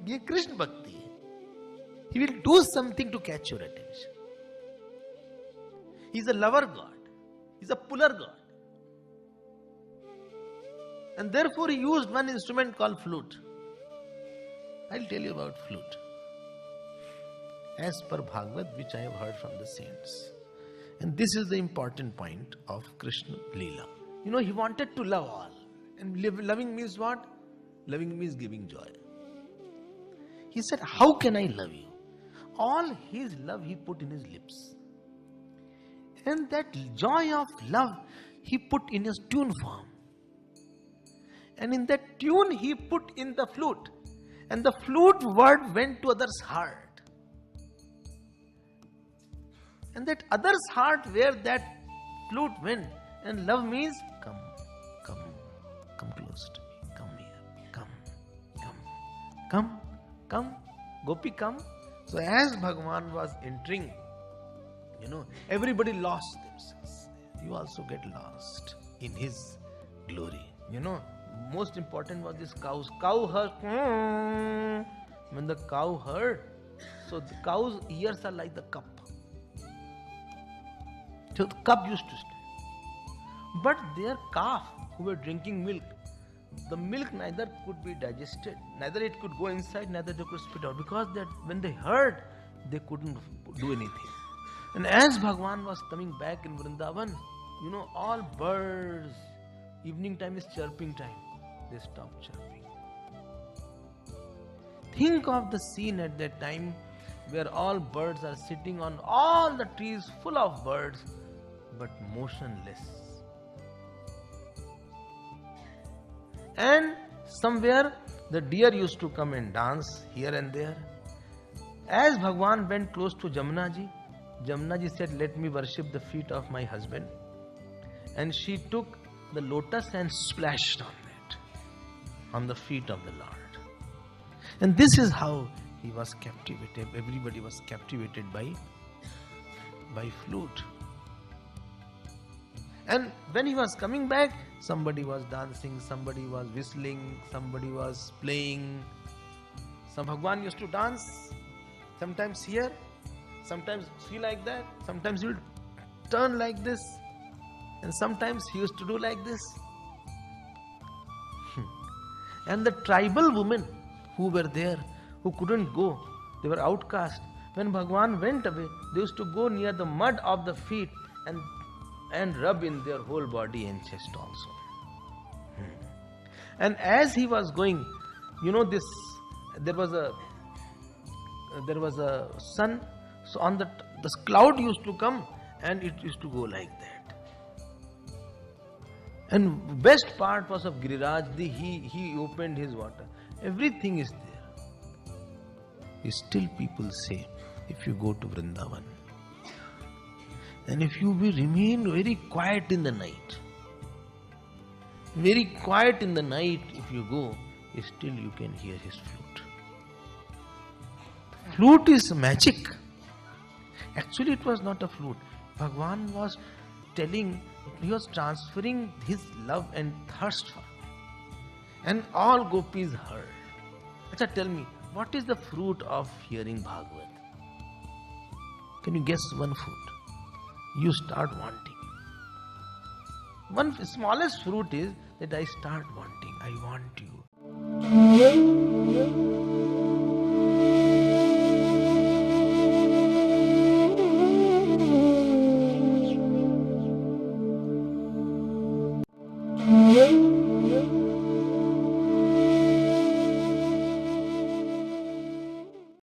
ये कृष्ण भक्ति है. He will do something to catch your attention. He is a lover God. He is a puller God. And therefore he used one instrument called flute. I'll tell you about flute. As per Bhagavad, which I have heard from the saints. And this is the important point of Krishna Leela. You know, he wanted to love all. And loving means what? Loving means giving joy. He said, how can I love you? All his love he put in his lips. And that joy of love he put in his tune form. And in that tune he put in the flute. And the flute word went to others' heart. And that other's heart where that flute went. And love means come close to me. Come here. Come. Gopi, come. So as Bhagavan was entering, everybody lost themselves. You also get lost in his glory. Most important was this cows. Cow heard. When the cow heard, so the cow's ears are like the cup. So the cup used to stay. But their calf who were drinking milk, the milk neither could be digested, neither it could go inside, neither they could spit out, because that when they heard, they couldn't do anything. And as Bhagavan was coming back in Vrindavan, all birds, evening time is chirping time, they stopped chirping. Think of the scene at that time where all birds are sitting on all the trees full of birds, but motionless. And somewhere the deer used to come and dance here and there. As Bhagavan went close to Jamunaji, Jamunaji said, let me worship the feet of my husband. And she took the lotus and splashed on it, on the feet of the Lord. And this is how he was captivated. Everybody was captivated by flute. And when he was coming back, somebody was dancing, somebody was whistling, somebody was playing. Some Bhagwan used to dance, sometimes here, sometimes see like that, sometimes he would turn like this, and sometimes he used to do like this. And the tribal women who were there, who couldn't go, they were outcast. When Bhagwan went away, they used to go near the mud of the feet and rub in their whole body and chest also. And as he was going, there was a sun, so on the cloud used to come and it used to go like that. And best part was of Giriraj, he opened his water. Everything is there. Still people say, if you go to Vrindavan, and if you will remain very quiet in the night, if you go, still you can hear his flute. Flute is magic. Actually, it was not a flute. Bhagavan was he was transferring his love and thirst for me. And all gopis heard. Acha, tell me, what is the fruit of hearing Bhagavad? Can you guess one fruit? You start wanting. One smallest fruit is that I start wanting. I want you.